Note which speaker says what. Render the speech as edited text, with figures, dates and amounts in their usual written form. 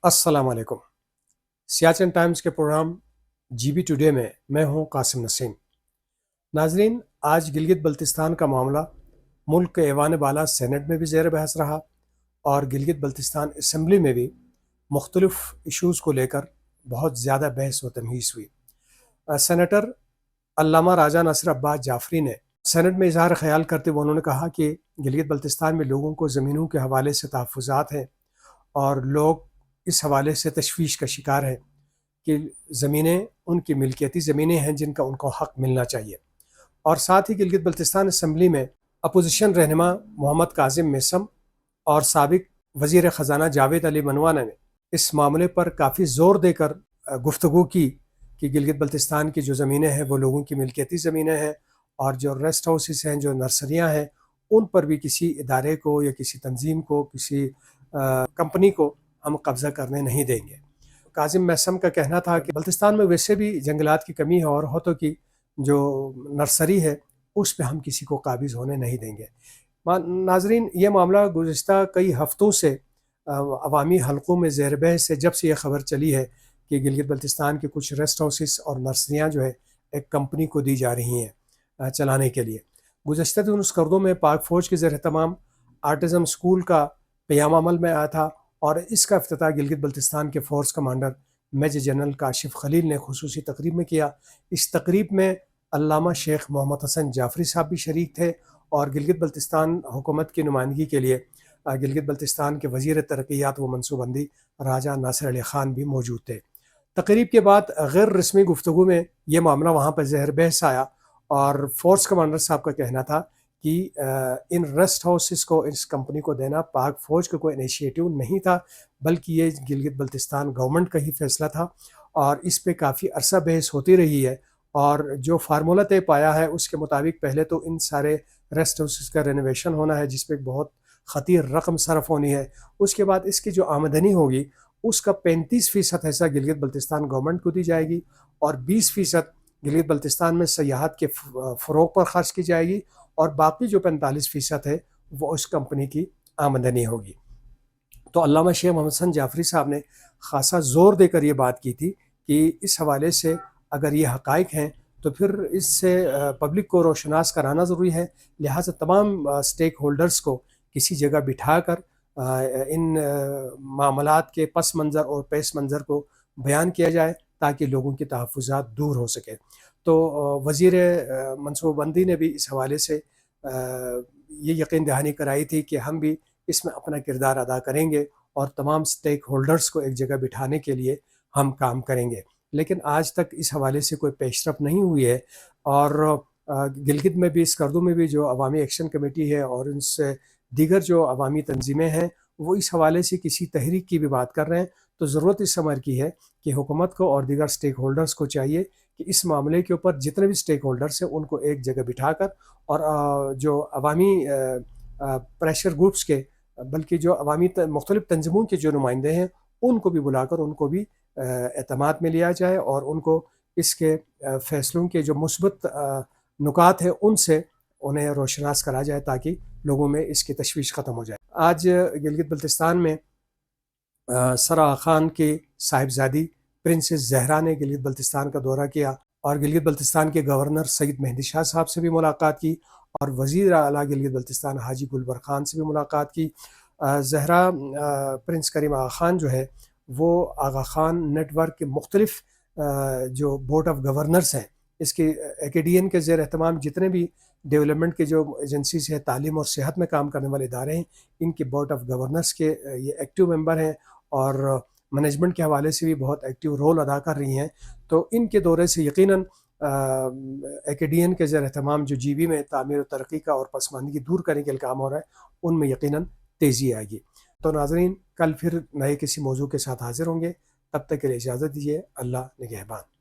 Speaker 1: السلام علیکم۔ سیاچن ٹائمز کے پروگرام جی بی ٹوڈے میں میں ہوں قاسم نسیم۔ ناظرین، آج گلگت بلتستان کا معاملہ ملک کے ایوان بالا سینٹ میں بھی زیر بحث رہا اور گلگت بلتستان اسمبلی میں بھی مختلف ایشوز کو لے کر بہت زیادہ بحث و تمہیس ہوئی۔ سینیٹر علامہ راجہ ناصر عباس جعفری نے سینٹ میں اظہار خیال کرتے ہوئے انہوں نے کہا کہ گلگت بلتستان میں لوگوں کو زمینوں کے حوالے سے تحفظات ہیں اور لوگ اس حوالے سے تشویش کا شکار ہیں کہ زمینیں ان کی ملکیتی زمینیں ہیں جن کا ان کو حق ملنا چاہیے۔ اور ساتھ ہی گلگت بلتستان اسمبلی میں اپوزیشن رہنما محمد کاظم میثم اور سابق وزیر خزانہ جاوید علی منوانا نے اس معاملے پر کافی زور دے کر گفتگو کی کہ گلگت بلتستان کی جو زمینیں ہیں وہ لوگوں کی ملکیتی زمینیں ہیں اور جو ریسٹ ہاؤسز ہیں، جو نرسریاں ہیں، ان پر بھی کسی ادارے کو یا کسی تنظیم کو، کسی کمپنی کو ہم قبضہ کرنے نہیں دیں گے۔ کاظم میثم کا کہنا تھا کہ بلتستان میں ویسے بھی جنگلات کی کمی ہے اور ہوتوں کی جو نرسری ہے اس پہ ہم کسی کو قابض ہونے نہیں دیں گے۔ ناظرین، یہ معاملہ گزشتہ کئی ہفتوں سے عوامی حلقوں میں زیر بحث ہے، جب سے یہ خبر چلی ہے کہ گلگت بلتستان کے کچھ ریسٹ ہاؤسز اور نرسریاں جو ہے ایک کمپنی کو دی جا رہی ہیں چلانے کے لیے۔ گزشتہ دن اس کردوں میں پاک فوج کے زیر اہتمام آرٹزم اسکول کا قیام عمل میں آیا تھا اور اس کا افتتاح گلگت بلتستان کے force commander major general Kashif Khalil نے خصوصی تقریب میں کیا۔ اس تقریب میں علامہ شیخ محمد حسن جعفری صاحب بھی شریک تھے اور گلگت بلتستان حکومت کی نمائندگی کے لیے گلگت بلتستان کے وزیر ترقیات و منصوبہ بندی راجہ ناصر علی خان بھی موجود تھے۔ تقریب کے بعد غیر رسمی گفتگو میں یہ معاملہ وہاں پر زیر بحث آیا اور فورس کمانڈر صاحب کا کہنا تھا کہ ان ریسٹ ہاؤسز کو اس کمپنی کو دینا پاک فوج کا کوئی انیشیٹو نہیں تھا، بلکہ یہ گلگت بلتستان گورنمنٹ کا ہی فیصلہ تھا اور اس پہ کافی عرصہ بحث ہوتی رہی ہے اور جو فارمولہ طے پایا ہے اس کے مطابق پہلے تو ان سارے ریسٹ ہاؤسز کا رینوویشن ہونا ہے جس پہ بہت خطیر رقم صرف ہونی ہے۔ اس کے بعد اس کی جو آمدنی ہوگی اس کا 35% حصہ گلگت بلتستان گورنمنٹ کو دی جائے گی اور 20% گلگت بلتستان میں سیاحت کے فروغ پر خرچ کی جائے گی اور باقی جو 45% ہے وہ اس کمپنی کی آمدنی ہوگی۔ تو علامہ شیخ محمد حسن جعفری صاحب نے خاصا زور دے کر یہ بات کی تھی کہ اس حوالے سے اگر یہ حقائق ہیں تو پھر اس سے پبلک کو روشناس کرانا ضروری ہے، لہٰذا تمام سٹیک ہولڈرز کو کسی جگہ بٹھا کر ان معاملات کے پس منظر اور پیش منظر کو بیان کیا جائے تاکہ لوگوں کی تحفظات دور ہو سکے۔ تو وزیر منصوبہ بندی نے بھی اس حوالے سے یہ یقین دہانی کرائی تھی کہ ہم بھی اس میں اپنا کردار ادا کریں گے اور تمام سٹیک ہولڈرز کو ایک جگہ بٹھانے کے لیے ہم کام کریں گے، لیکن آج تک اس حوالے سے کوئی پیش رفت نہیں ہوئی ہے۔ اور گلگت میں بھی، اس کردو میں بھی جو عوامی ایکشن کمیٹی ہے اور ان سے دیگر جو عوامی تنظیمیں ہیں وہ اس حوالے سے کسی تحریک کی بھی بات کر رہے ہیں۔ تو ضرورت اس امر کی ہے کہ حکومت کو اور دیگر سٹیک ہولڈرز کو چاہیے کہ اس معاملے کے اوپر جتنے بھی سٹیک ہولڈرز ہیں ان کو ایک جگہ بٹھا کر اور جو عوامی پریشر گروپس کے، بلکہ جو عوامی مختلف تنظیموں کے جو نمائندے ہیں ان کو بھی بلا کر ان کو بھی اعتماد میں لیا جائے اور ان کو اس کے فیصلوں کے جو مثبت نکات ہیں ان سے انہیں روشناس کرا جائے تاکہ لوگوں میں اس کی تشویش ختم ہو جائے۔ آج گلگت بلتستان میں سر آغا خان کی صاحبزادی پرنسس زہرا نے گلگت بلتستان کا دورہ کیا اور گلگت بلتستان کے گورنر سید مہدی شاہ صاحب سے بھی ملاقات کی اور وزیر اعلیٰ گلگت بلتستان حاجی گلبر خان سے بھی ملاقات کی۔ زہرا پرنس کریم آغا خان جو ہے وہ آغا خان نیٹ ورک کے مختلف جو بورڈ آف گورنرز ہیں، اس کے ایکیڈین کے زیر اہتمام جتنے بھی ڈیولپمنٹ کے جو ایجنسیز ہیں، تعلیم اور صحت میں کام کرنے والے ادارے ہیں، ان کے بورڈ آف گورنرز کے یہ ایکٹیو ممبر ہیں اور مینجمنٹ کے حوالے سے بھی بہت ایکٹیو رول ادا کر رہی ہیں۔ تو ان کے دورے سے یقیناً ایکیڈین کے زیر اہتمام جو جی بی میں تعمیر و ترقی کا اور پسماندگی دور کرنے کے کام ہو رہا ہے ان میں یقیناً تیزی آئے گی۔ تو ناظرین، کل پھر نئے کسی موضوع کے ساتھ حاضر ہوں گے، تب تک کے لیے اجازت دیجیے۔ اللہ نگہبان۔